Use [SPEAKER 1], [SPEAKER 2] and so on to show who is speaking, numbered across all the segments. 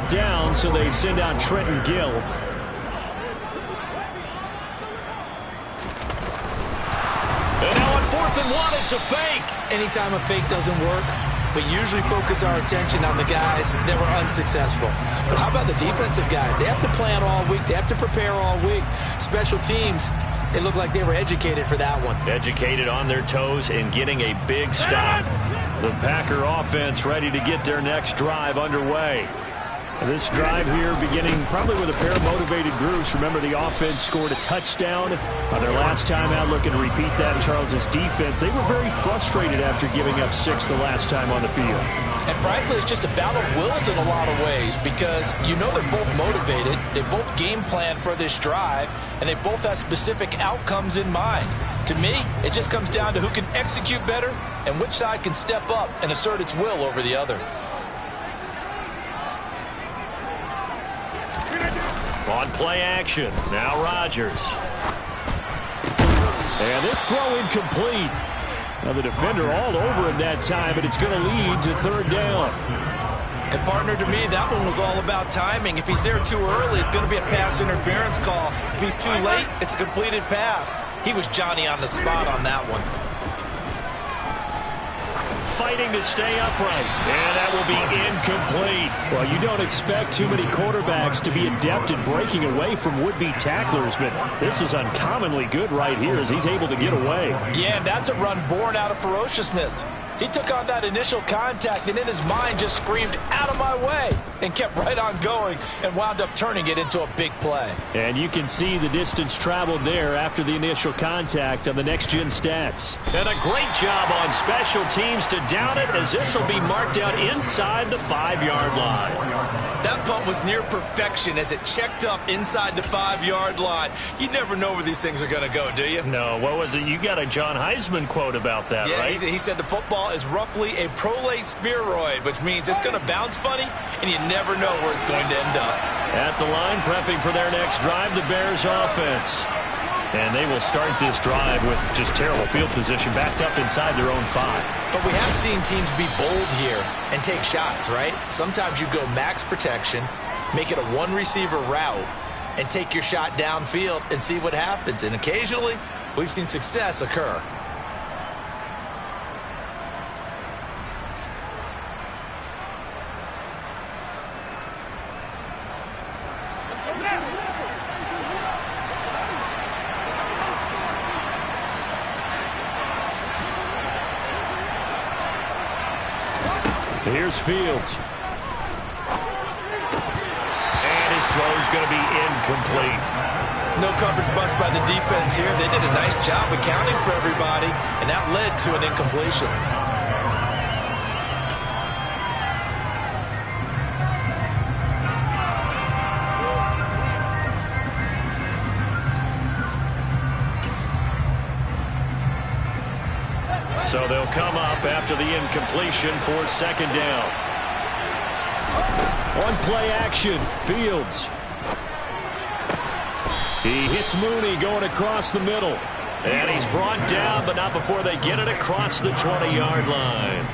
[SPEAKER 1] brought down, so they send out Trenton Gill. And now on 4th and 1, it's a fake.
[SPEAKER 2] Anytime a fake doesn't work, we usually focus our attention on the guys that were unsuccessful. But how about the defensive guys? They have to plan all week. They have to prepare all week. Special teams, it looked like they were educated for that one.
[SPEAKER 1] Educated on their toes and getting a big stop. The Packer offense ready to get their next drive underway. This drive here beginning probably with a pair of motivated groups. Remember, the offense scored a touchdown on their last time out, looking to repeat that in Charles' defense. They were very frustrated after giving up 6 the last time on the field.
[SPEAKER 3] And frankly, it's just a battle of wills in a lot of ways, because you know they're both motivated, they both game plan for this drive, and they both have specific outcomes in mind. To me, it just comes down to who can execute better and which side can step up and assert its will over the other.
[SPEAKER 1] On play action, now Rodgers. And this throw incomplete. Now the defender all over him that time, but it's going to lead to 3rd down.
[SPEAKER 2] And partner, to me, that one was all about timing. If he's there too early, it's going to be a pass interference call. If he's too late, it's a completed pass. He was Johnny on the spot on that one.
[SPEAKER 1] Fighting to stay upright, and that will be incomplete. Well, you don't expect too many quarterbacks to be adept at breaking away from would-be tacklers, but this is uncommonly good right here as he's able to get away.
[SPEAKER 3] Yeah, and that's a run born out of ferociousness. He took on that initial contact and in his mind just screamed, "Out of my way," and kept right on going and wound up turning it into a big play.
[SPEAKER 1] And you can see the distance traveled there after the initial contact on the next-gen stats. And a great job on special teams to down it, as this will be marked out inside the 5-yard line.
[SPEAKER 2] That punt was near perfection as it checked up inside the 5-yard line. You never know where these things are going to go, do you?
[SPEAKER 1] No, what was it? You got a John Heisman quote about that,
[SPEAKER 2] yeah,
[SPEAKER 1] right?
[SPEAKER 2] He said the football is roughly a prolate spheroid, which means it's going to bounce funny, and you never know where it's going to end up.
[SPEAKER 1] At the line, prepping for their next drive, the Bears offense. And they will start this drive with just terrible field position, backed up inside their own 5.
[SPEAKER 2] But we have seen teams be bold here and take shots, right? Sometimes you go max protection, make it a one-receiver route, and take your shot downfield and see what happens. And occasionally, we've seen success occur.
[SPEAKER 1] Here's Fields. And his throw's going to be incomplete.
[SPEAKER 2] No coverage bust by the defense here. They did a nice job accounting for everybody, and that led to an incompletion.
[SPEAKER 1] So they'll come up after the incompletion for 2nd down. On play action, Fields. He hits Mooney going across the middle. And he's brought down, but not before they get it across the 20-yard line.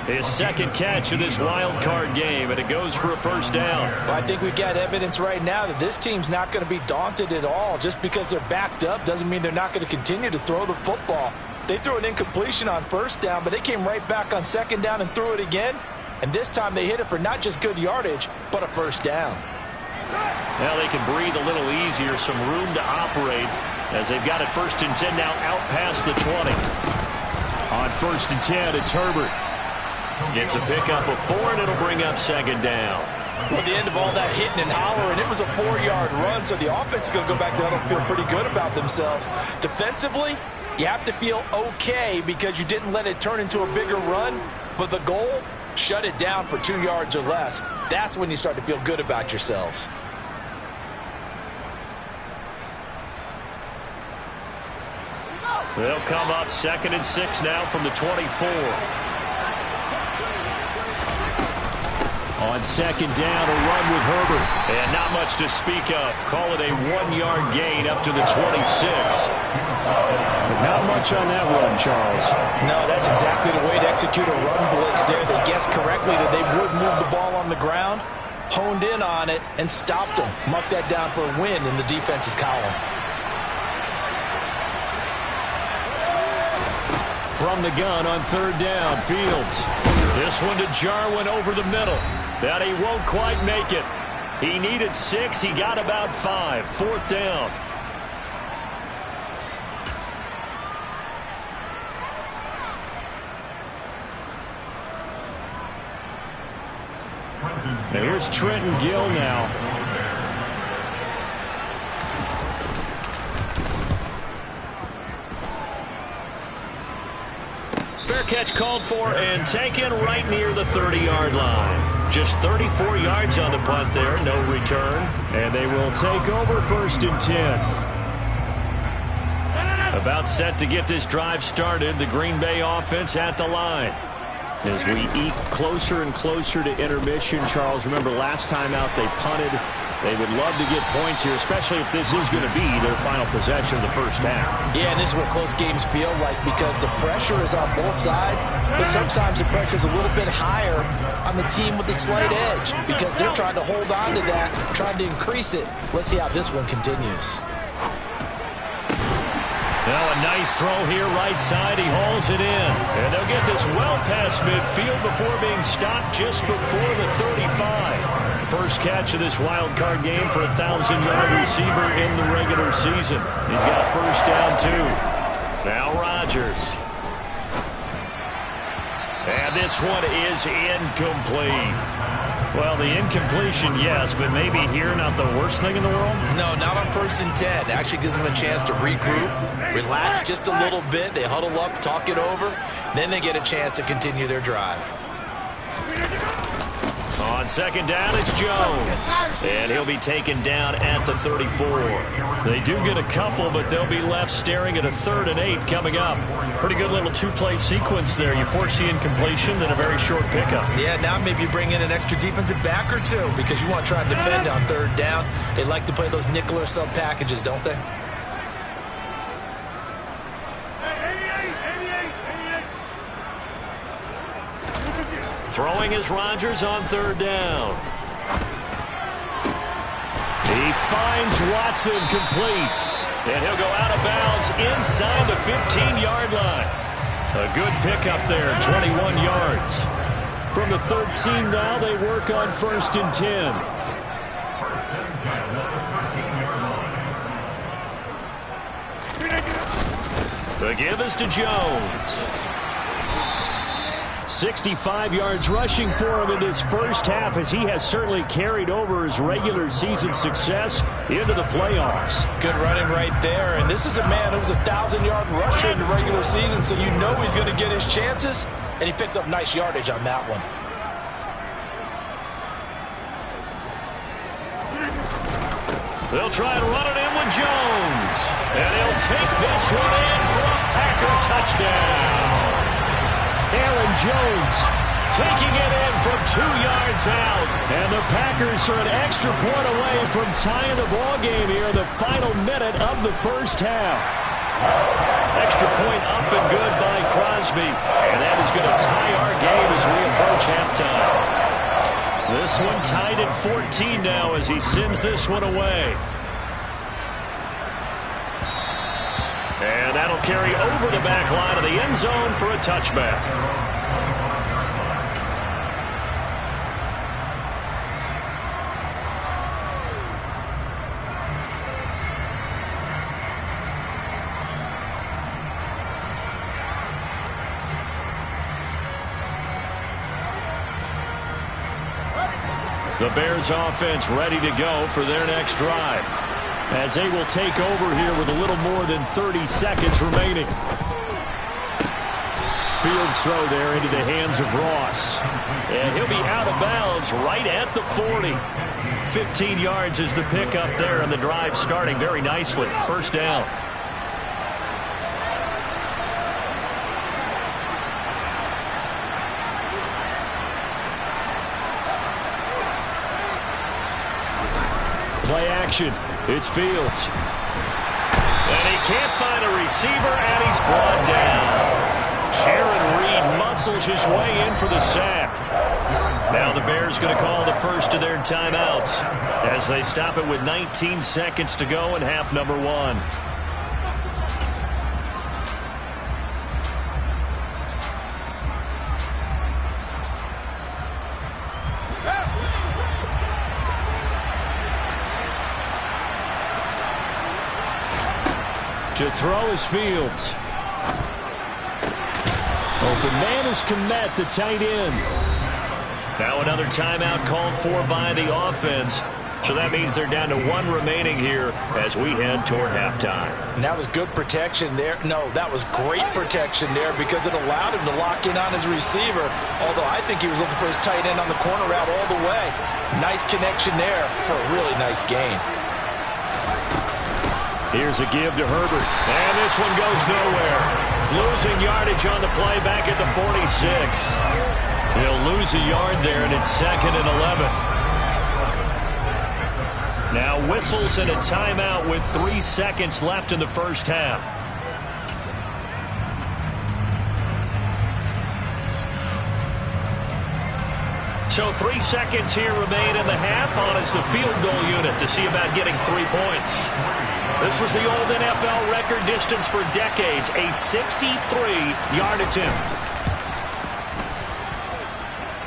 [SPEAKER 1] His 2nd catch of this wild card game, and it goes for a 1st down.
[SPEAKER 3] Well, I think we've got evidence right now that this team's not going to be daunted at all. Just because they're backed up doesn't mean they're not going to continue to throw the football. They threw an incompletion on 1st down, but they came right back on 2nd down and threw it again. And this time they hit it for not just good yardage, but a 1st down.
[SPEAKER 1] Now they can breathe a little easier, some room to operate as they've got it 1st and 10 now out past the 20. On 1st and 10, it's Herbert. Gets a pickup of 4, and it'll bring up 2nd down.
[SPEAKER 3] Well, at the end of all that hitting and hollering, it was a 4-yard run, so the offense is going to go back there and feel pretty good about themselves. Defensively, you have to feel okay because you didn't let it turn into a bigger run, but the goal, shut it down for 2 yards or less. That's when you start to feel good about yourselves.
[SPEAKER 1] They'll come up 2nd and 6 now from the 24. On 2nd down, a run with Herbert. And not much to speak of. Call it a 1-yard gain up to the 26. Not much on that run, Charles.
[SPEAKER 3] No, that's exactly the way to execute a run blitz there. They guessed correctly that they would move the ball on the ground, honed in on it and stopped him. Mark that down for a win in the defense's column.
[SPEAKER 1] From the gun on third down, Fields. This one to Jarwin over the middle. That he won't quite make it. He needed 6. He got about 5. Fourth down. And here's Trenton Gill now. Fair catch called for and taken right near the 30-yard line. Just 34 yards on the punt there, no return. And they will take over 1st and 10. About set to get this drive started, the Green Bay offense at the line. As we eke closer and closer to intermission, Charles, remember last time out they punted. They would love to get points here, especially if this is going to be their final possession of the first half.
[SPEAKER 3] Yeah, and this is what close games feel like because the pressure is on both sides, but sometimes the pressure is a little bit higher on the team with the slight edge because they're trying to hold on to that, trying to increase it. Let's see how this one continues.
[SPEAKER 1] Now a nice throw here, right side. He hauls it in. And they'll get this well past midfield before being stopped just before the 35. First catch of this wild card game for a 1,000-yard receiver in the regular season. He's got first down, too. Now Rodgers. And this one is incomplete. Well, the incompletion, yes, but maybe here not the worst thing in the world?
[SPEAKER 2] No, not on 1st and 10. Actually gives them a chance to regroup, relax just a little bit. They huddle up, talk it over. Then they get a chance to continue their drive.
[SPEAKER 1] On second down, it's Jones. And he'll be taken down at the 34. They do get a couple, but they'll be left staring at a 3rd and 8 coming up. Pretty good little two-play sequence there. You force the incompletion, then a very short pickup.
[SPEAKER 2] Yeah, now maybe you bring in an extra defensive back or two because you want to try and defend on 3rd down. They like to play those nickel or sub packages, don't they?
[SPEAKER 1] Throwing is Rodgers on 3rd down. He finds Watson complete. And he'll go out of bounds inside the 15-yard line. A good pickup there, 21 yards. From the 13 now, they work on 1st and 10. The give is to Jones. 65 yards rushing for him in this first half as he has certainly carried over his regular season success into the playoffs.
[SPEAKER 3] Good running right there, and this is a man who was a 1,000-yard rusher in the regular season, so you know he's going to get his chances, and he picks up nice yardage on that one.
[SPEAKER 1] They'll try and run it in with Jones, and he'll take this one in for a Packer touchdown. Aaron Jones taking it in from 2 yards out. And the Packers are an extra point away from tying the ball game here in the final minute of the first half. Extra point up and good by Crosby. And that is going to tie our game as we approach halftime. This one tied at 14 now as he sends this one away. And that'll carry over the back line of the end zone for a touchback. The Bears offense ready to go for their next drive, as they will take over here with a little more than 30 seconds remaining. Fields throw there into the hands of Ross. And he'll be out of bounds right at the 40. 15 yards is the pickup there, and the drive starting very nicely. First down. Play action. It's Fields. And he can't find a receiver, and he's brought down. Jaron Reed muscles his way in for the sack. Now the Bears going to call the first of their timeouts as they stop it with 19 seconds to go in half number 1. To throw is Fields. Open man is Kmet, the tight end. Now another timeout called for by the offense. So that means they're down to 1 remaining here as we head toward halftime.
[SPEAKER 3] And that was good protection there. No, that was great protection there because it allowed him to lock in on his receiver. Although I think he was looking for his tight end on the corner route all the way. Nice connection there for a really nice gain.
[SPEAKER 1] Here's a give to Herbert. And this one goes nowhere. Losing yardage on the play back at the 46. They'll lose a yard there, and it's 2nd and 11. Now whistles and a timeout with 3 seconds left in the first half. So 3 seconds here remain in the half on it's the field goal unit to see about getting 3 points. This was the old NFL record distance for decades, a 63-yard attempt.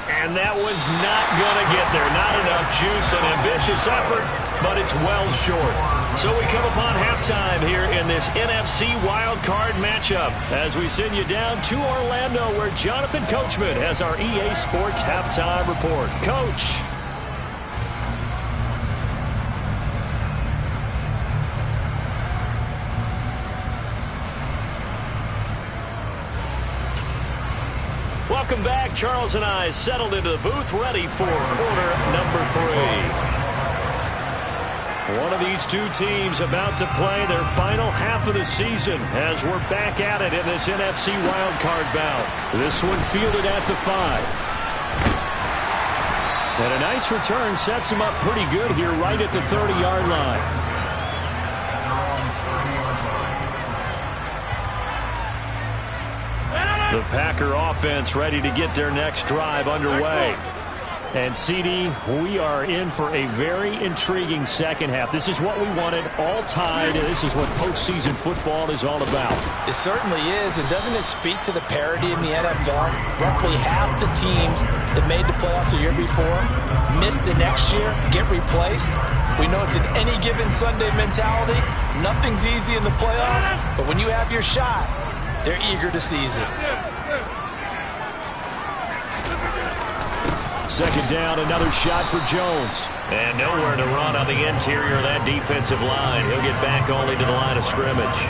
[SPEAKER 1] And that one's not going to get there. Not enough juice, an ambitious effort, but it's well short. So we come upon halftime here in this NFC wildcard matchup as we send you down to Orlando where Jonathan Coachman has our EA Sports halftime report. Coach. Welcome back. Charles and I settled into the booth ready for quarter number 3. One of these two teams about to play their final half of the season as we're back at it in this NFC wildcard bout. This one fielded at the 5. And a nice return sets him up pretty good here right at the 30-yard line. The Packer offense ready to get their next drive underway. And, CD, we are in for a very intriguing second half. This is what we wanted, all tied. This is what postseason football is all about.
[SPEAKER 3] It certainly is. And doesn't it speak to the parity in the NFL? Roughly half the teams that made the playoffs the year before miss the next year, get replaced. We know it's an any given Sunday mentality. Nothing's easy in the playoffs. But when you have your shot, they're eager to seize it.
[SPEAKER 1] Second down, another shot for Jones. And nowhere to run on the interior of that defensive line. He'll get back only to the line of scrimmage.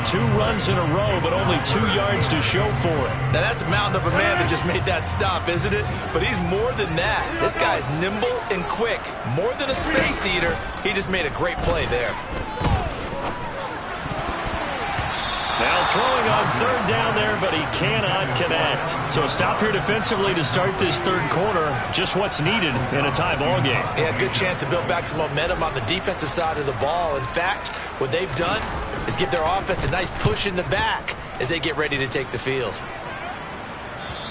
[SPEAKER 1] 2 runs in a row, but only 2 yards to show for it.
[SPEAKER 2] Now that's a mountain of a man that just made that stop, isn't it? But he's more than that. This guy's nimble and quick. More than a space eater. He just made a great play there.
[SPEAKER 1] Now throwing on third down there, but he cannot connect. So a stop here defensively to start this third quarter. Just what's needed in a tie ball game.
[SPEAKER 2] Yeah, good chance to build back some momentum on the defensive side of the ball. In fact, what they've done is give their offense a nice push in the back as they get ready to take the field.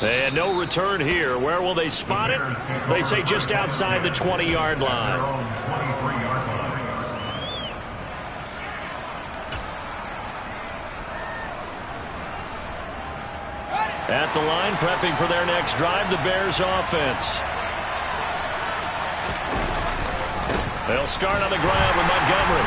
[SPEAKER 1] And no return here. Where will they spot it? They say just outside the 20-yard line. At the line, prepping for their next drive, the Bears offense. They'll start on the ground with Montgomery.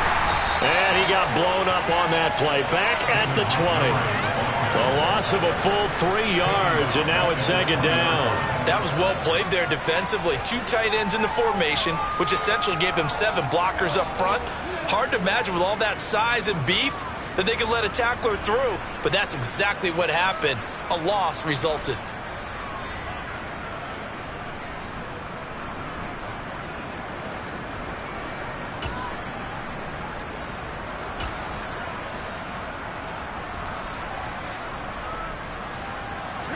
[SPEAKER 1] And he got blown up on that play. Back at the 20. A loss of a full 3 yards, and now it's second down.
[SPEAKER 2] That was well played there defensively. 2 tight ends in the formation, which essentially gave them 7 blockers up front. Hard to imagine with all that size and beef that they could let a tackler through, but that's exactly what happened. A loss resulted.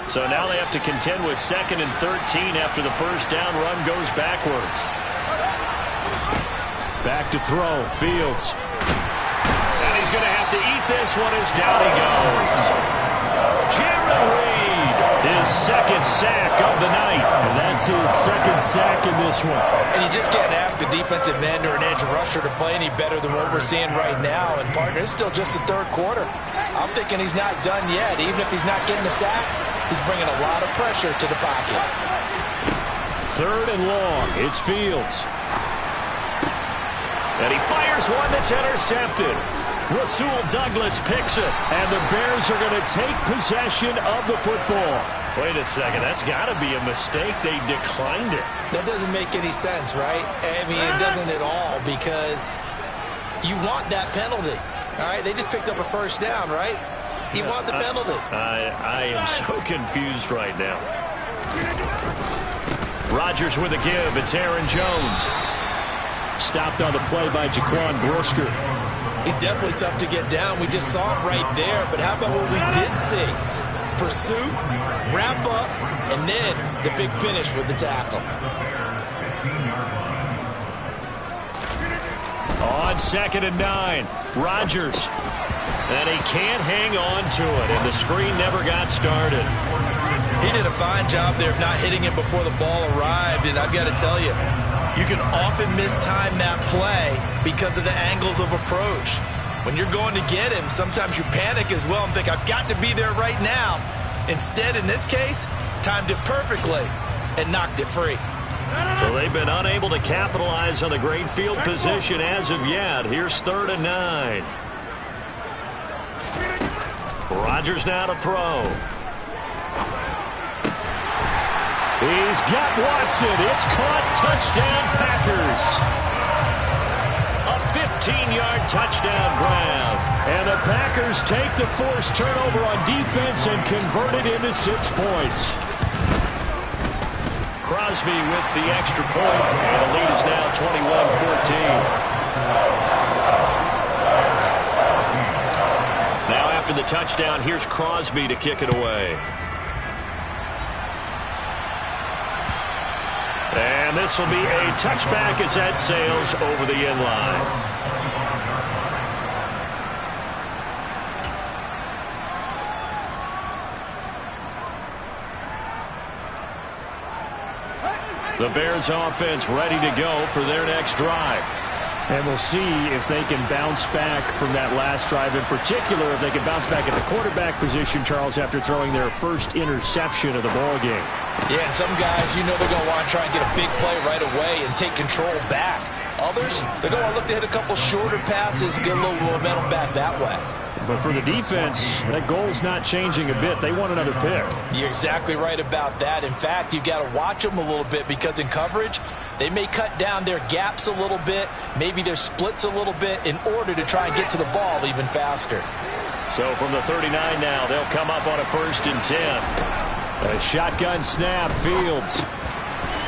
[SPEAKER 1] So now they have to contend with 2nd and 13 after the first down run goes backwards. Back to throw, Fields. And he's going to have to eat this one as down he goes. Jared Reed His second sack of the night. And that's his second sack in this one.
[SPEAKER 3] And you just can't ask a defensive end or an edge rusher to play any better than what we're seeing right now. And, partner, it's still just the third quarter. I'm thinking he's not done yet. Even if he's not getting a sack, he's bringing a lot of pressure to the pocket.
[SPEAKER 1] Third and long. It's Fields. And he fires one that's intercepted. Rasul Douglas picks it. And the Bears are going to take possession of the football. Wait a second. That's got to be a mistake. They declined it.
[SPEAKER 2] That doesn't make any sense, right? I mean, it doesn't at all, because you want that penalty. All right, they just picked up a first down, right? You want the penalty.
[SPEAKER 1] I am so confused right now. Rodgers with a give. It's Aaron Jones. Stopped on the play by Jaquan Brisker.
[SPEAKER 2] He's definitely tough to get down. We just saw it right there. But how about what we did see? Pursuit, wrap up, and then the big finish with the tackle.
[SPEAKER 1] On 2nd and 9, Rodgers. And he can't hang on to it, and the screen never got started.
[SPEAKER 2] He did a fine job there of not hitting it before the ball arrived, and I've got to tell you, you can often mistime that play because of the angles of approach. When you're going to get him, sometimes you panic as well and think, I've got to be there right now. Instead, in this case, timed it perfectly and knocked it free.
[SPEAKER 1] So they've been unable to capitalize on the great field position as of yet. Here's 3rd and 9. Rodgers now to throw. He's got Watson. It's caught. Touchdown, Packers. A 15-yard touchdown grab. And the Packers take the forced turnover on defense and convert it into 6 points. Crosby with the extra point, and the lead is now 21-14. Now after the touchdown, here's Crosby to kick it away. And this will be a touchback as that sails over the end line. The Bears offense ready to go for their next drive. And we'll see if they can bounce back from that last drive. In particular, if they can bounce back at the quarterback position, Charles, after throwing their first interception of the ball game.
[SPEAKER 3] Yeah, and some guys, you know they're going to want to try and get a big play right away and take control back. Others, they're going to look to hit a couple shorter passes and get a little momentum back that way.
[SPEAKER 1] But for the defense, that goal's not changing a bit. They want another pick.
[SPEAKER 3] You're exactly right about that. In fact, you've got to watch them a little bit, because in coverage, they may cut down their gaps a little bit, maybe their splits a little bit, in order to try and get to the ball even faster.
[SPEAKER 1] So from the 39 now, they'll come up on a 1st and 10. A shotgun snap, Fields.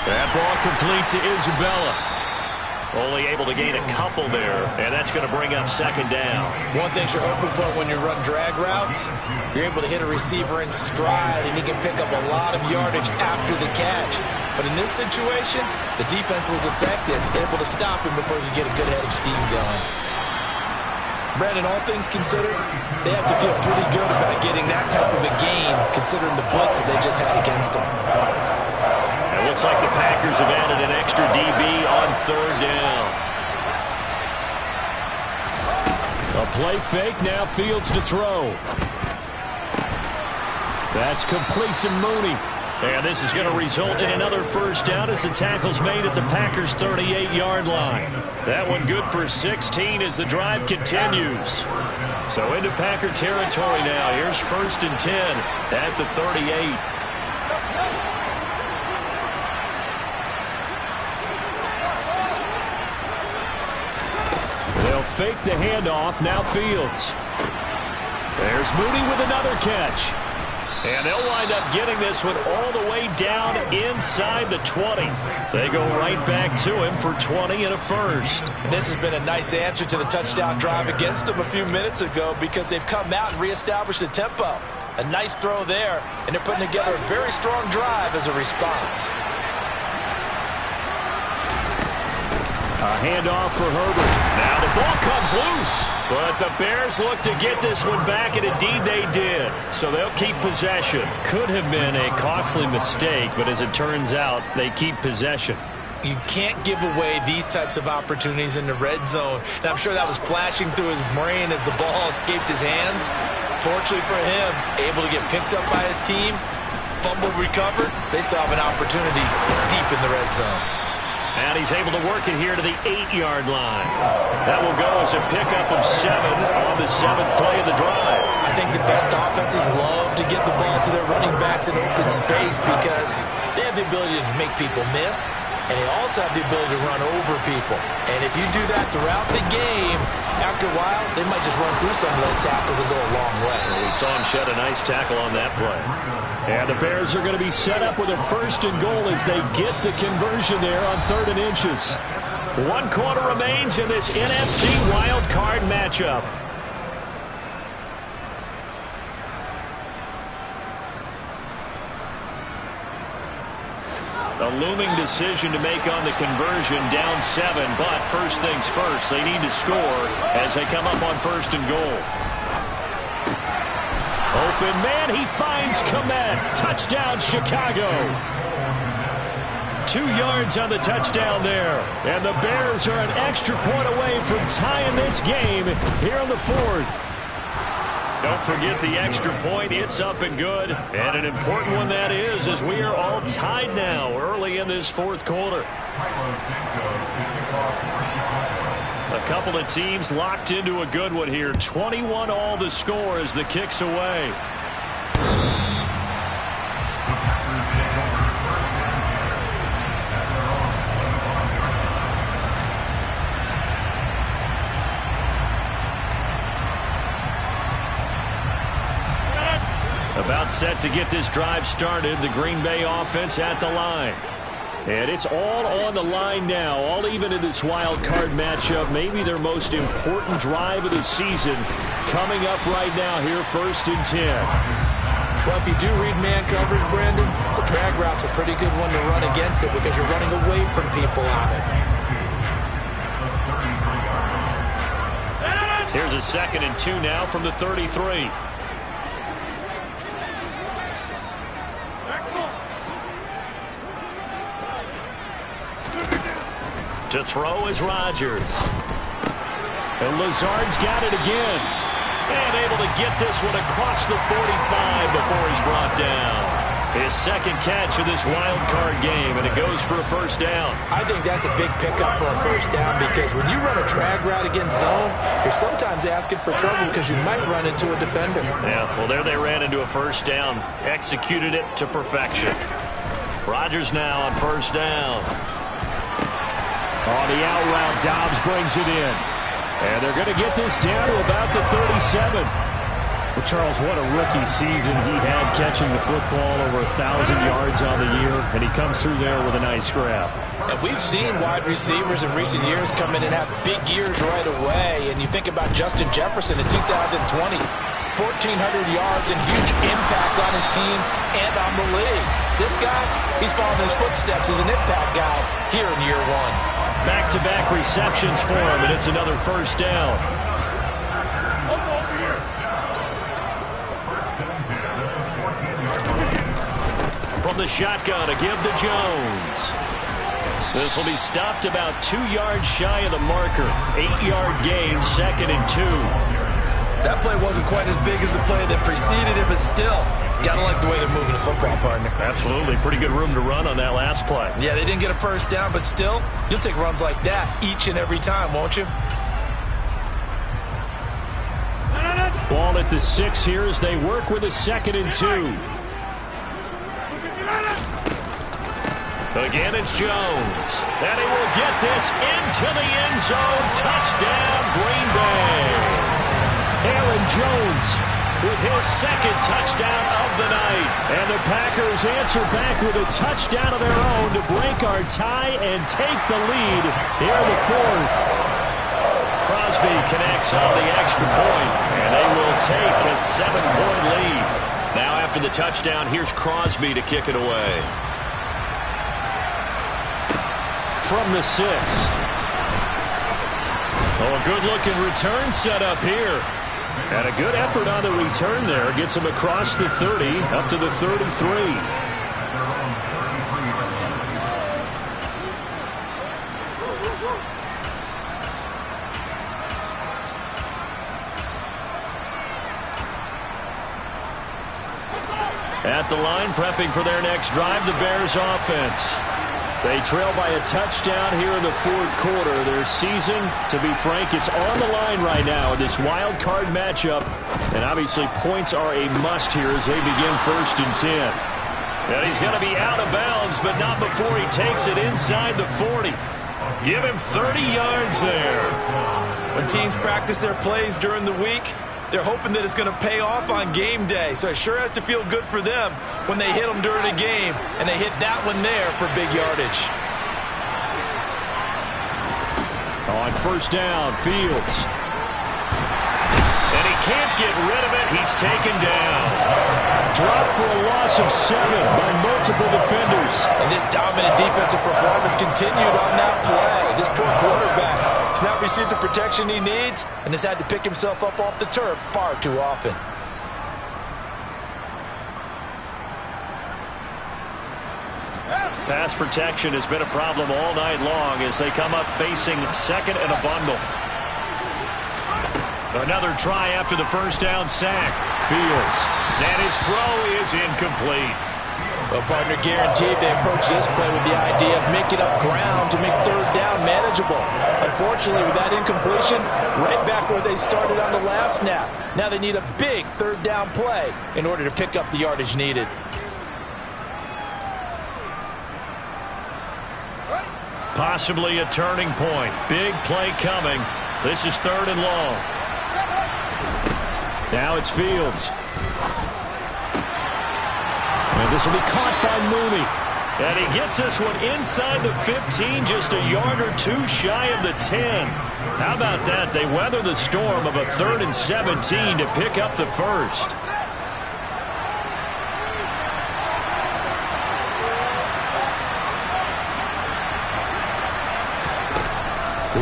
[SPEAKER 1] That ball complete to Isabella. Only able to gain a couple there, and that's going to bring up 2nd down.
[SPEAKER 2] One thing you're hoping for when you run drag routes, you're able to hit a receiver in stride, and he can pick up a lot of yardage after the catch. But in this situation, the defense was effective, able to stop him before he could get a good head of steam going. Brandon, all things considered, they have to feel pretty good about getting that type of a gain, considering the blitz that they just had against them.
[SPEAKER 1] It looks like the Packers have added an extra DB on 3rd down. A play fake, now Fields to throw. That's complete to Mooney. And this is going to result in another 1st down as the tackle's made at the Packers' 38-yard line. That one good for 16 as the drive continues. So into Packer territory now. Here's 1st and 10 at the 38. They'll fake the handoff. Now Fields. There's Mooney with another catch. And they'll wind up getting this one all the way down inside the 20. They go right back to him for 20 and a 1st.
[SPEAKER 3] And this has been a nice answer to the touchdown drive against them a few minutes ago, because they've come out and reestablished the tempo. A nice throw there, and they're putting together a very strong drive as a response.
[SPEAKER 1] A handoff for Herbert. Now the ball comes loose. But the Bears look to get this one back, and indeed they did. So they'll keep possession. Could have been a costly mistake, but as it turns out, they keep possession.
[SPEAKER 2] You can't give away these types of opportunities in the red zone. Now, I'm sure that was flashing through his brain as the ball escaped his hands. Fortunately for him, able to get picked up by his team, fumble recovered. They still have an opportunity deep in the red zone.
[SPEAKER 1] And he's able to work it here to the 8-yard line. That will go as a pickup of 7 on the 7th play of the drive.
[SPEAKER 2] I think the best offenses love to get the ball to their running backs in open space because they have the ability to make people miss, and they also have the ability to run over people. And if you do that throughout the game, after a while, they might just run through some of those tackles and go a long way.
[SPEAKER 1] Well, we saw him shed a nice tackle on that play. And the Bears are going to be set up with a 1st and goal as they get the conversion there on 3rd and inches. 1 quarter remains in this NFC wild card matchup. A looming decision to make on the conversion, down 7, but first things first, they need to score as they come up on 1st and goal. Open man, he finds Kmet. Touchdown, Chicago. 2 yards on the touchdown there. And the Bears are an extra point away from tying this game here in the 4th. Don't forget the extra point. It's up and good. And an important one that is, as we are all tied now early in this 4th quarter. A couple of teams locked into a good one here. 21 all the score as the kick's away. About set to get this drive started. The Green Bay offense at the line. And it's all on the line now, all even in this wild card matchup. Maybe their most important drive of the season coming up right now here, 1st and 10.
[SPEAKER 2] Well, if you do read man coverage, Brandon, the drag route's a pretty good one to run against it because you're running away from people on it.
[SPEAKER 1] Here's a 2nd and 2 now from the 33. To throw is Rodgers. And Lazard's got it again. And able to get this one across the 45 before he's brought down. His 2nd catch of this wild card game, and it goes for a 1st down.
[SPEAKER 2] I think that's a big pickup for a 1st down because when you run a drag route against zone, you're sometimes asking for trouble because you might run into a defender.
[SPEAKER 1] Yeah, well, there they ran into a 1st down. Executed it to perfection. Rodgers now on 1st down. On the out route, Dobbs brings it in. And they're going to get this down to about the 37. Well, Charles, what a rookie season he had catching the football, over 1,000 yards on the year, and he comes through there with a nice grab.
[SPEAKER 3] And we've seen wide receivers in recent years come in and have big years right away. And you think about Justin Jefferson in 2020, 1,400 yards and huge impact on his team and on the league. This guy, he's following his footsteps as an impact guy here in year 1.
[SPEAKER 1] Back-to-back receptions for him, and it's another 1st down. From the shotgun, a give to Jones. This will be stopped about 2 yards shy of the marker. 8-yard gain, 2nd and 2.
[SPEAKER 2] That play wasn't quite as big as the play that preceded it, but still, gotta like the way they're moving the football, partner.
[SPEAKER 1] Absolutely. Pretty good room to run on that last play.
[SPEAKER 2] Yeah, they didn't get a 1st down, but still, you'll take runs like that each and every time, won't you?
[SPEAKER 1] Ball at the 6 here as they work with a 2nd and 2. Again, it's Jones. And he will get this into the end zone. Touchdown, Green Bay. Aaron Jones with his 2nd touchdown of the night. And the Packers answer back with a touchdown of their own to break our tie and take the lead here in the 4th. Crosby connects on the extra point, and they will take a 7-point lead. Now after the touchdown, here's Crosby to kick it away. From the 6. Oh, a good-looking return set up here. And a good effort on the return there. Gets him across the 30, up to the 33. At the line, prepping for their next drive, the Bears offense. They trail by a touchdown here in the fourth quarter. Their season, to be frank, it's on the line right now in this wild card matchup. And obviously points are a must here as they begin 1st and 10. And he's going to be out of bounds, but not before he takes it inside the 40. Give him 30 yards there.
[SPEAKER 3] When teams practice their plays during the week, they're hoping that it's going to pay off on game day. So it sure has to feel good for them when they hit them during a game, and they hit that one there for big yardage.
[SPEAKER 1] On 1st down, Fields. And he can't get rid of it. He's taken down. Dropped for a loss of 7 by multiple defenders.
[SPEAKER 3] And this dominant defensive performance continued on that play. This poor quarterback has not received the protection he needs and has had to pick himself up off the turf far too often.
[SPEAKER 1] Pass protection has been a problem all night long as they come up facing 2nd and a bundle. Another try after the 1st down sack. Fields. And his throw is incomplete.
[SPEAKER 3] Well, partner, guaranteed they approach this play with the idea of making up ground to make 3rd down manageable. Unfortunately, with that incompletion, right back where they started on the last snap. Now they need a big 3rd down play in order to pick up the yardage needed.
[SPEAKER 1] Possibly a turning point. Big play coming. This is 3rd and long. Now it's Fields. And this will be caught by Mooney. And he gets this one inside the 15, just a yard or 2 shy of the 10. How about that? They weather the storm of a 3rd and 17 to pick up the 1st.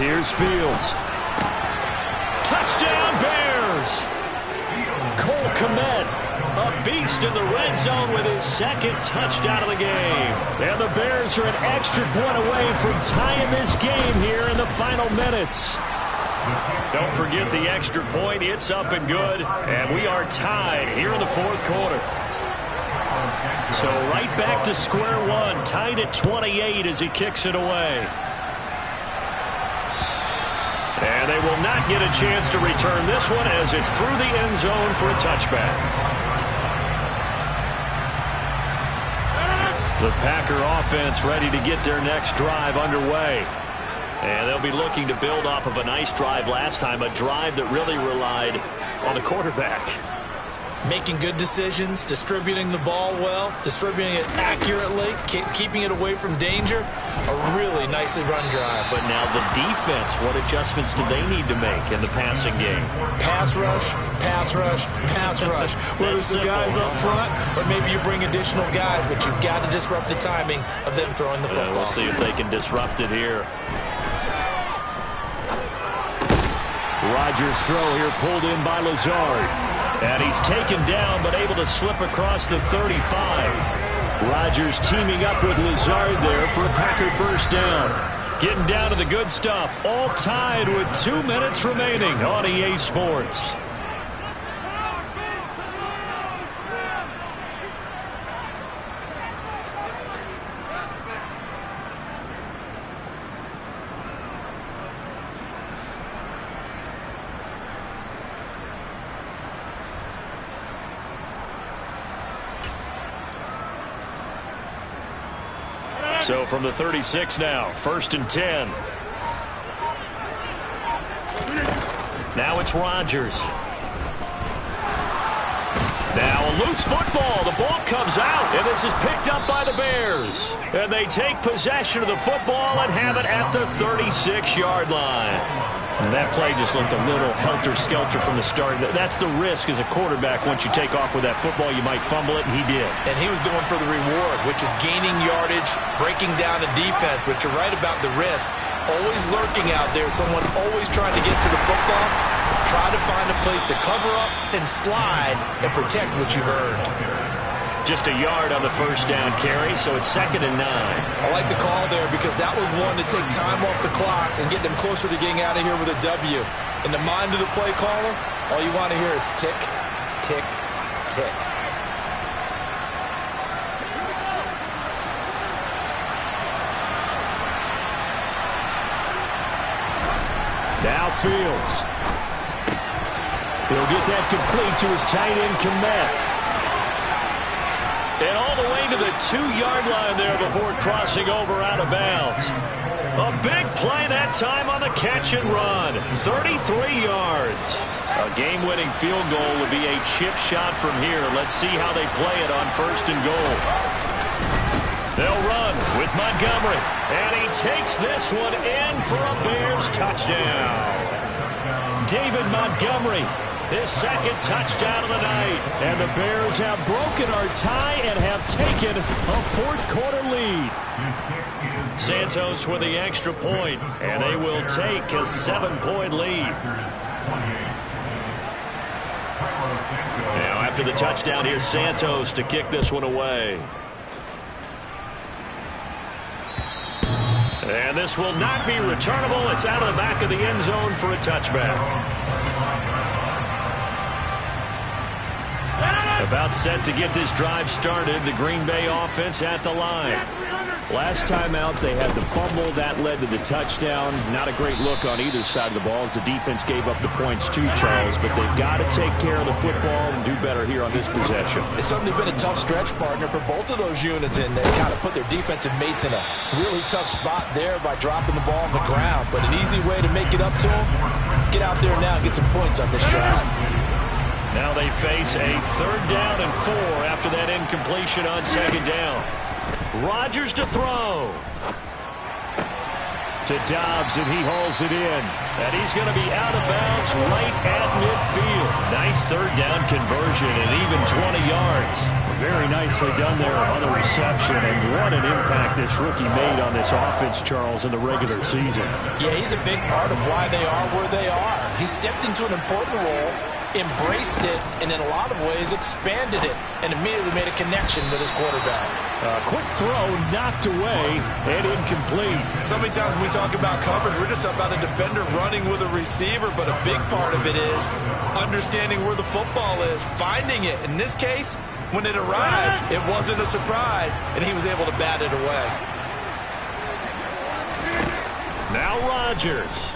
[SPEAKER 1] Here's Fields. Touchdown, Bears! Cole Kmet, a beast in the red zone with his 2nd touchdown of the game. And the Bears are an extra point away from tying this game here in the final minutes. Don't forget the extra point. It's up and good. And we are tied here in the 4th quarter. So right back to square one, tied at 28 as he kicks it away. And they will not get a chance to return this one as it's through the end zone for a touchback. The Packer offense ready to get their next drive underway. And they'll be looking to build off of a nice drive last time, a drive that really relied on the quarterback.
[SPEAKER 2] Making good decisions, distributing the ball well, distributing it accurately, keeping it away from danger. A really nicely run drive.
[SPEAKER 1] But now the defense, what adjustments do they need to make in the passing game?
[SPEAKER 2] Pass rush, pass rush, pass rush. Whether it's the guys up front or maybe you bring additional guys, but you've got to disrupt the timing of them throwing the football.
[SPEAKER 1] We'll see if they can disrupt it here. Rodgers' throw here pulled in by Lazard. And he's taken down, but able to slip across the 35. Rodgers teaming up with Lazard there for a Packer 1st down. Getting down to the good stuff. All tied with 2 minutes remaining on EA Sports. So from the 36 now, 1st and 10. Now it's Rodgers. Now a loose football. The ball comes out, and this is picked up by the Bears. And they take possession of the football and have it at the 36-yard line. And that play just looked a little helter-skelter from the start. That's the risk as a quarterback. Once you take off with that football, you might fumble it, and he did.
[SPEAKER 2] And he was going for the reward, which is gaining yardage, breaking down a defense. But you're right about the risk. Always lurking out there, someone always trying to get to the football. Try to find a place to cover up and slide and protect what you've earned.
[SPEAKER 1] Just a yard on the first down carry, so it's 2nd and 9.
[SPEAKER 2] I like the call there because that was one to take time off the clock and get them closer to getting out of here with a W. In the mind of the play caller, all you want to hear is tick, tick, tick.
[SPEAKER 1] Now Fields. He'll get that complete to his tight end, Kmet. And all the way to the 2-yard line there before crossing over out of bounds. A big play that time on the catch and run. 33 yards. A game-winning field goal would be a chip shot from here. Let's see how they play it on 1st and goal. They'll run with Montgomery. And he takes this one in for a Bears touchdown. David Montgomery, his 2nd touchdown of the night. And the Bears have broken our tie and have taken a 4th-quarter lead. Santos with the extra point, and they will take a 7-point lead. Now after the touchdown, here's Santos to kick this one away. And this will not be returnable. It's out of the back of the end zone for a touchback. About set to get this drive started. The Green Bay offense at the line. Last time out, they had the fumble. That led to the touchdown. Not a great look on either side of the ball as the defense gave up the points too, Charles. But they've got to take care of the football and do better here on this possession.
[SPEAKER 3] It's certainly been a tough stretch, partner, for both of those units, and they kind of put their defensive mates in a really tough spot there by dropping the ball on the ground. But an easy way to make it up to them, get out there now and get some points on this drive.
[SPEAKER 1] Now they face a 3rd down and 4 after that incompletion on 2nd down. Rodgers to throw. To Dobbs, and he hauls it in. And he's going to be out of bounds right at midfield. Nice 3rd down conversion and even 20 yards. Very nicely done there on the reception. And what an impact this rookie made on this offense, Charles, in the regular season.
[SPEAKER 3] Yeah, he's a big part of why they are where they are. He stepped into an important role, embraced it, and in a lot of ways expanded it, and immediately made a connection with his quarterback.
[SPEAKER 1] Quick throw, knocked away, and incomplete.
[SPEAKER 2] So many times when we talk about coverage, we're just about a defender running with a receiver, but a big part of it is understanding where the football is, finding it. In this case, when it arrived, it wasn't a surprise, and he was able to bat it away.
[SPEAKER 1] Now Rodgers.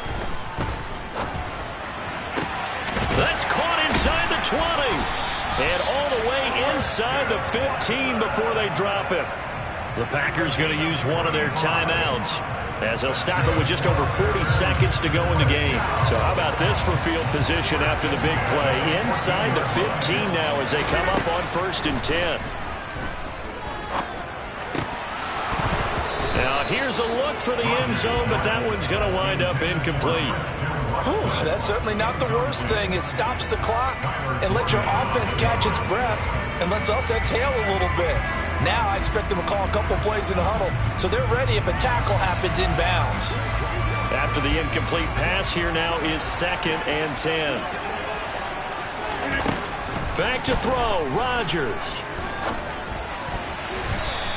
[SPEAKER 1] That's caught inside the 20. And all the way inside the 15 before they drop him. The Packers going to use one of their timeouts as they'll stop it with just over 40 seconds to go in the game. So how about this for field position after the big play? Inside the 15 now as they come up on 1st and 10. Now here's a look for the end zone, but that one's going to wind up incomplete.
[SPEAKER 3] Whew, that's certainly not the worst thing. It stops the clock and lets your offense catch its breath and lets us exhale a little bit. Now I expect them to call a couple plays in the huddle so they're ready if a tackle happens inbounds.
[SPEAKER 1] After the incomplete pass, here now is 2nd and 10. Back to throw, Rodgers.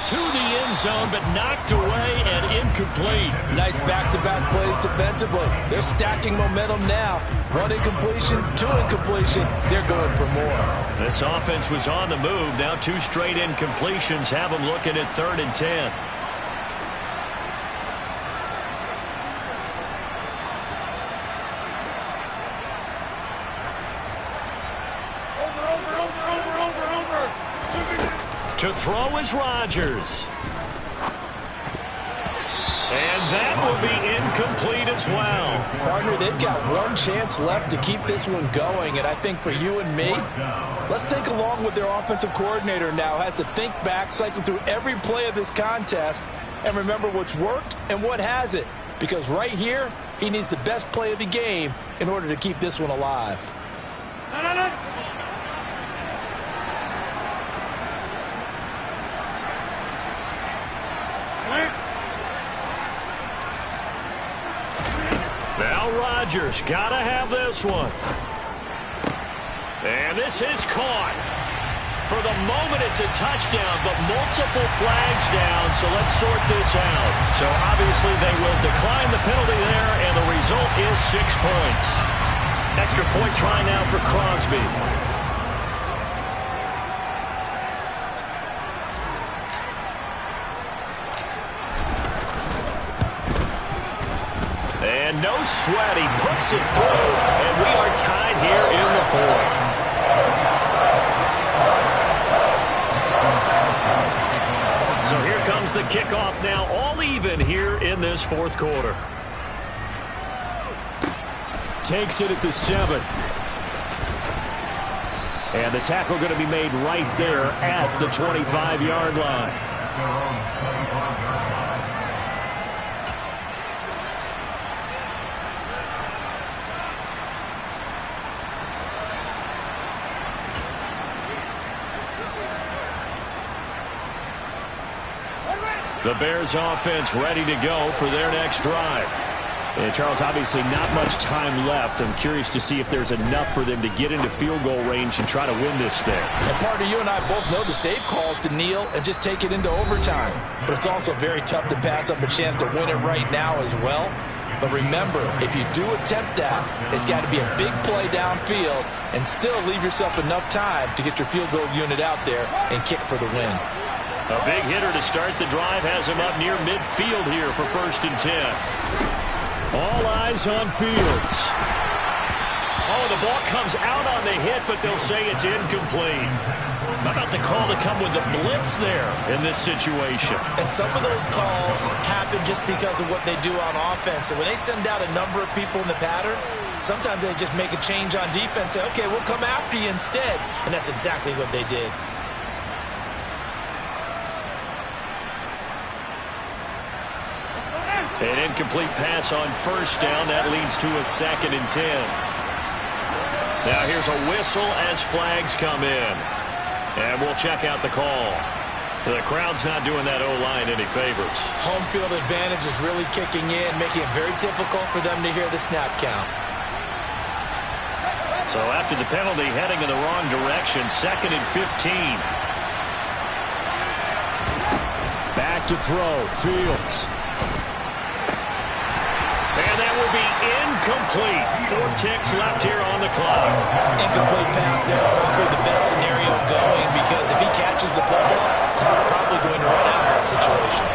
[SPEAKER 1] To the end zone, but knocked away and incomplete.
[SPEAKER 3] Nice back-to-back plays defensively. They're stacking momentum now. One incompletion, 2 incompletion. They're going for more.
[SPEAKER 1] This offense was on the move. Now 2 straight incompletions have them looking at 3rd and 10. To throw is Rodgers. And that will be incomplete as well.
[SPEAKER 3] Partner, they've got one chance left to keep this one going, and I think for you and me, let's think along with their offensive coordinator now. Has to think back, cycle through every play of this contest, and remember what's worked and what hasn't. Because right here, He needs the best play of the game in order to keep this one alive.
[SPEAKER 1] Now Rodgers got to have this one. And this is caught. For the moment, it's a touchdown, but multiple flags down, so let's sort this out. So obviously they will decline the penalty there, and the result is 6 points. Extra point try now for Crosby. And no sweat, he puts it through, and we are tied here in the fourth. So here comes the kickoff now, all even here in this fourth quarter. Takes it at the 7. And the tackle going to be made right there at the 25-yard line. The Bears offense ready to go for their next drive. And Charles, obviously not much time left. I'm curious to see if there's enough for them to get into field goal range and try to win this thing.
[SPEAKER 3] And partner, you and I both know the safe calls to kneel and just take it into overtime. But it's also very tough to pass up a chance to win it right now as well. But remember, if you do attempt that, it's got to be a big play downfield and still leave yourself enough time to get your field goal unit out there and kick for the win.
[SPEAKER 1] A big hitter to start the drive has him up near midfield here for 1st and 10. All eyes on Fields. Oh, the ball comes out on the hit, but they'll say it's incomplete. How about the call to come with the blitz there in this situation?
[SPEAKER 2] And some of those calls happen just because of what they do on offense. And when they send out a number of people in the pattern, sometimes they just make a change on defense, say, okay, we'll come after you instead. And that's exactly what they did.
[SPEAKER 1] An incomplete pass on 1st down. That leads to a 2nd and 10. Now here's a whistle as flags come in. And we'll check out the call. The crowd's not doing that O-line any favors.
[SPEAKER 2] Home field advantage is really kicking in, making it very difficult for them to hear the snap count.
[SPEAKER 1] So after the penalty, heading in the wrong direction, 2nd and 15. Back to throw, Fields. And that will be incomplete. 4 ticks left here on the clock.
[SPEAKER 2] Incomplete pass there is probably the best scenario going because if he catches the football, clock's probably going to run out in that situation.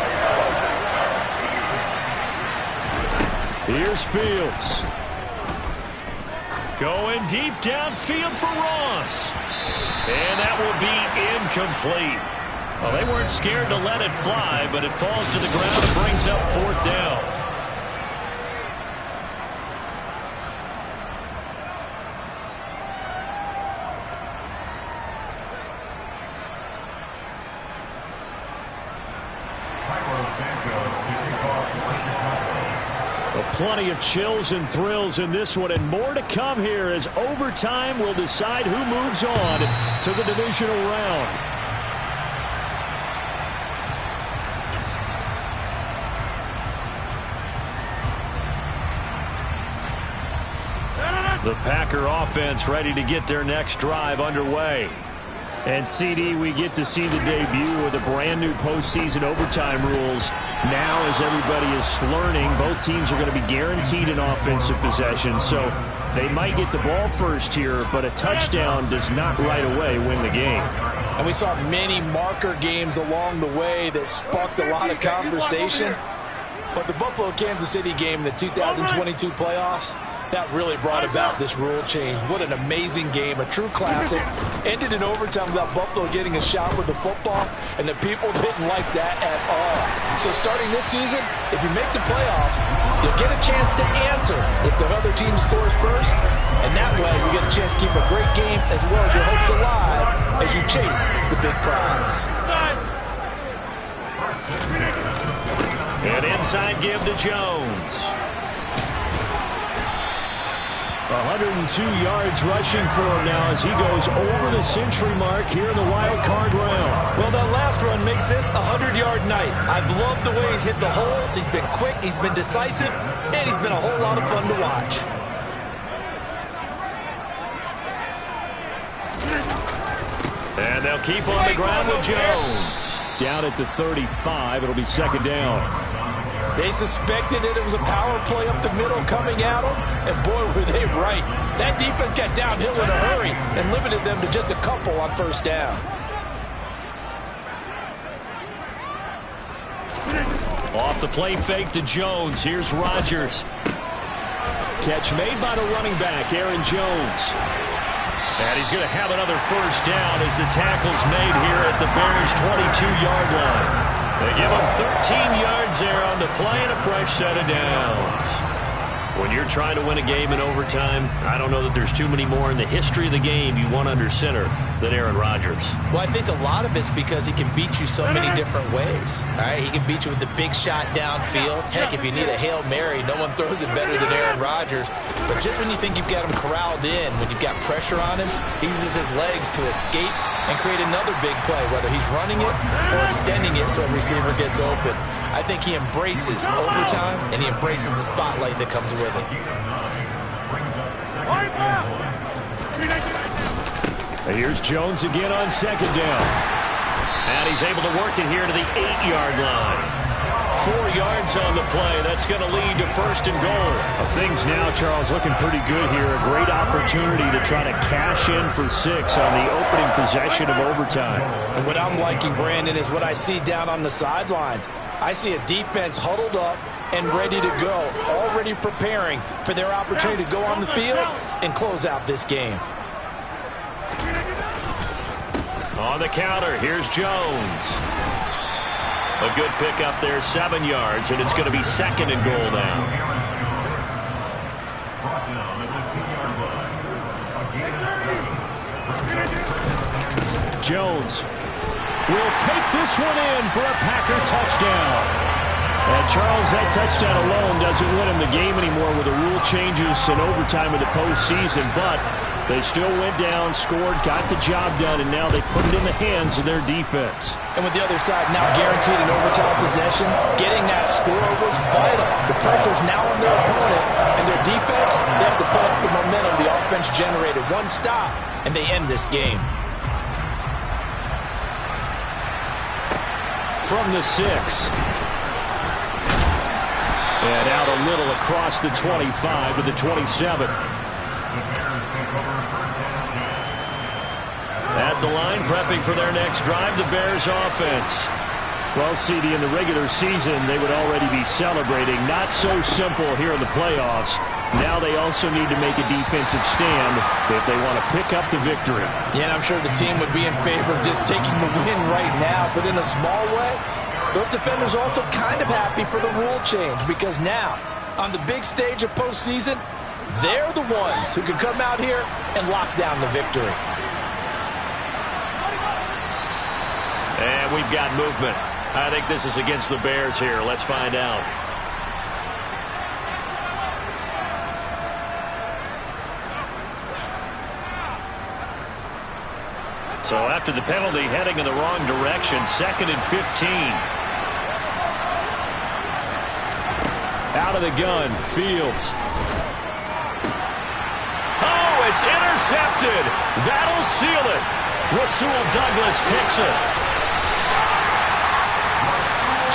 [SPEAKER 1] Here's Fields. Going deep downfield for Ross. And that will be incomplete. Well, they weren't scared to let it fly, but it falls to the ground and brings up 4th down. Plenty of chills and thrills in this one, and more to come here as overtime will decide who moves on to the divisional round. The Packer offense ready to get their next drive underway. And, CD, we get to see the debut of the brand-new postseason overtime rules. Now, as everybody is learning, both teams are going to be guaranteed an offensive possession. So they might get the ball first here, but a touchdown does not right away win the game.
[SPEAKER 3] And we saw many marker games along the way that sparked a lot of conversation. But the Buffalo-Kansas City game in the 2022 playoffs, that really brought about this rule change. What an amazing game, a true classic. Ended in overtime without Buffalo getting a shot with the football, and the people didn't like that at all. So starting this season, if you make the playoffs, you'll get a chance to answer if the other team scores first, and that way you get a chance to keep a great game as well as your hopes alive as you chase the big prize.
[SPEAKER 1] An inside give to Jones. 102 yards rushing for him now as he goes over the century mark here in the wild card round.
[SPEAKER 3] Well, that last run makes this a 100-yard night. I've loved the way he's hit the holes. He's been quick, he's been decisive, and he's been a whole lot of fun to watch.
[SPEAKER 1] And they'll keep on the ground with Jones. Down at the 35, it'll be second down.
[SPEAKER 3] They suspected it was a power play up the middle coming at them, and boy, were they right. That defense got downhill in a hurry and limited them to just a couple on first down.
[SPEAKER 1] Off the play fake to Jones. Here's Rodgers. Catch made by the running back, Aaron Jones. And he's going to have another first down as the tackle's made here at the Bears' 22-yard line. They give him 13 yards there on the play and a fresh set of downs. When you're trying to win a game in overtime, I don't know that there's too many more in the history of the game you want under center than Aaron Rodgers.
[SPEAKER 2] Well, I think a lot of it's because he can beat you so many different ways. All right, he can beat you with the big shot downfield. Heck, if you need a Hail Mary, no one throws it better than Aaron Rodgers. But just when you think you've got him corralled in, when you've got pressure on him, he uses his legs to escape and create another big play, whether he's running it or extending it so a receiver gets open. I think he embraces overtime, and he embraces the spotlight that comes with it.
[SPEAKER 1] And here's Jones again on second down. And he's able to work it here to the 8-yard line. 4 yards on the play. That's going to lead to first and goal. Things now, Charles, looking pretty good here. A great opportunity to try to cash in for 6 on the opening possession of overtime.
[SPEAKER 3] And what I'm liking, Brandon, is what I see down on the sidelines. I see a defense huddled up and ready to go, already preparing for their opportunity to go on the field and close out this game.
[SPEAKER 1] On the counter, here's Jones. A good pickup there, 7 yards, and it's going to be second and goal now. Jones will take this one in for a Packer touchdown. And Charles, that touchdown alone doesn't win him the game anymore with the rule changes and overtime in the postseason, but they still went down, scored, got the job done, and now they put it in the hands of their defense.
[SPEAKER 3] And with the other side now guaranteed an overtime possession, getting that score was vital. The pressure's now on their opponent, and their defense, they have to put up the momentum the offense generated. One stop, and they end this game.
[SPEAKER 1] From the 6. And out a little across the 25 to the 27. At the line, prepping for their next drive, the Bears offense. Well, CD, in the regular season, they would already be celebrating. Not so simple here in the playoffs. Now they also need to make a defensive stand if they want to pick up the victory.
[SPEAKER 3] Yeah, and I'm sure the team would be in favor of just taking the win right now, but in a small way, those defenders are also kind of happy for the rule change because now, on the big stage of postseason, they're the ones who can come out here and lock down the victory.
[SPEAKER 1] And we've got movement. I think this is against the Bears here. Let's find out. So after the penalty, heading in the wrong direction, 2nd and 15. Out of the gun, Fields. Oh, it's intercepted. That'll seal it. Rasul Douglas picks it.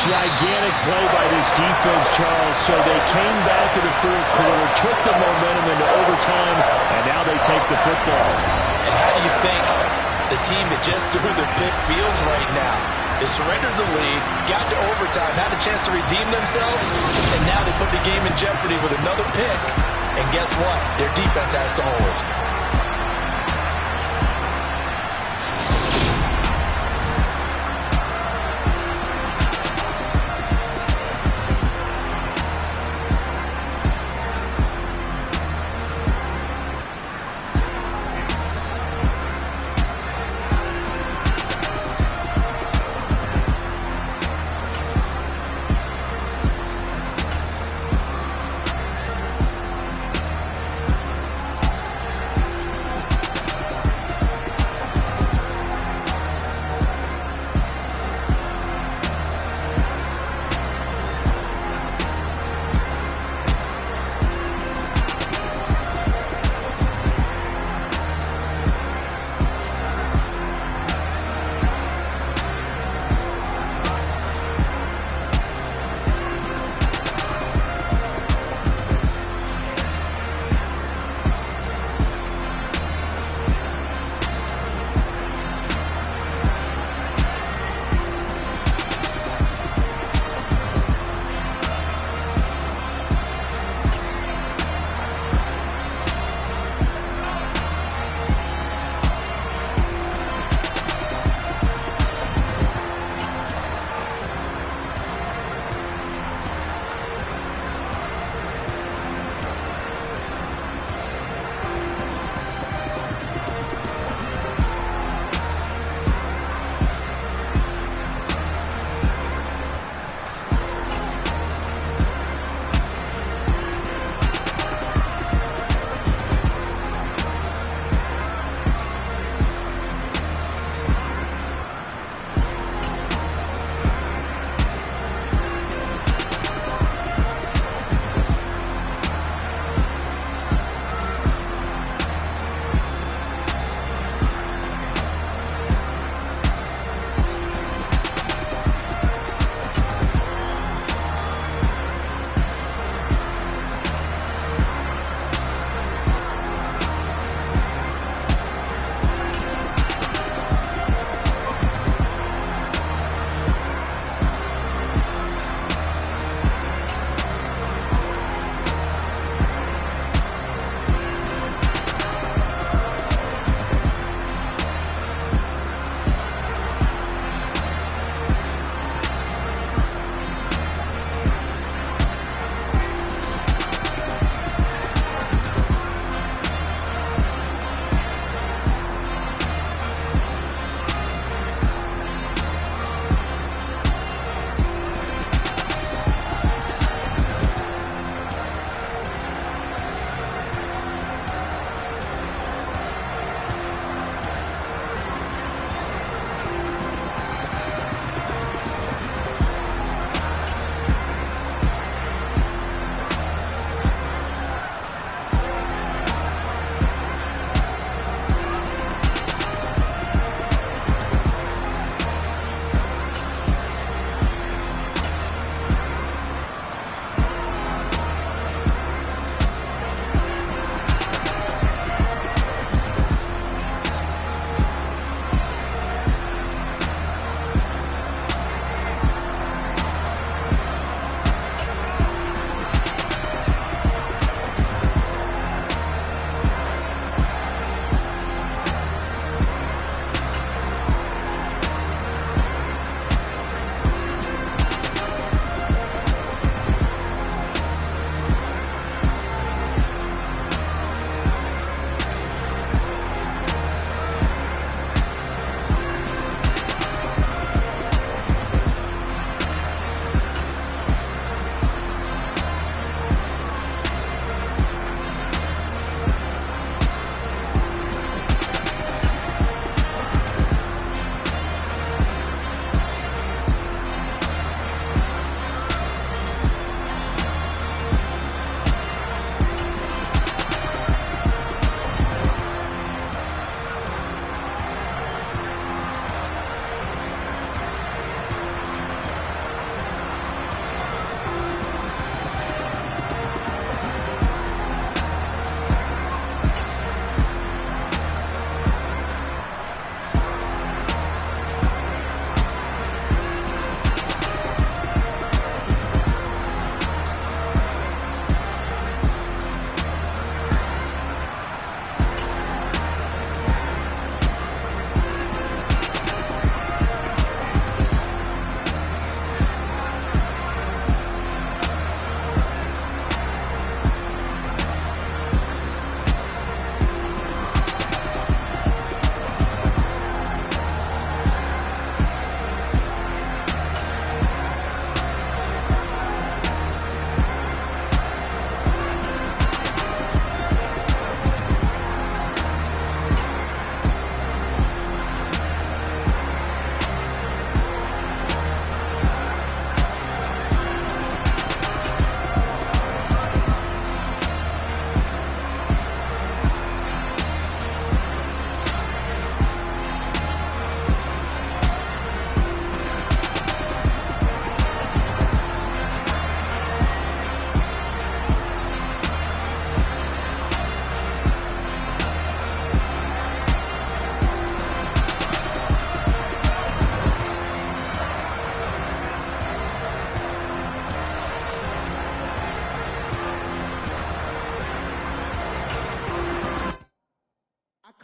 [SPEAKER 1] Gigantic play by this defense, Charles. So they came back in the 4th quarter, took the momentum into overtime, and now they take the football.
[SPEAKER 3] And how do you think the team that just threw the pick feels right now? They surrendered the lead, got to overtime, had a chance to redeem themselves, and now they put the game in jeopardy with another pick. And guess what? Their defense has to hold.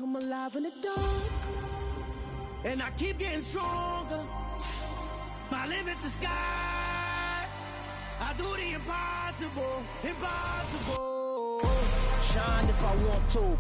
[SPEAKER 4] come alive in the dark, and I keep getting stronger. My limit's the sky. I do the impossible, impossible. Shine if I want to.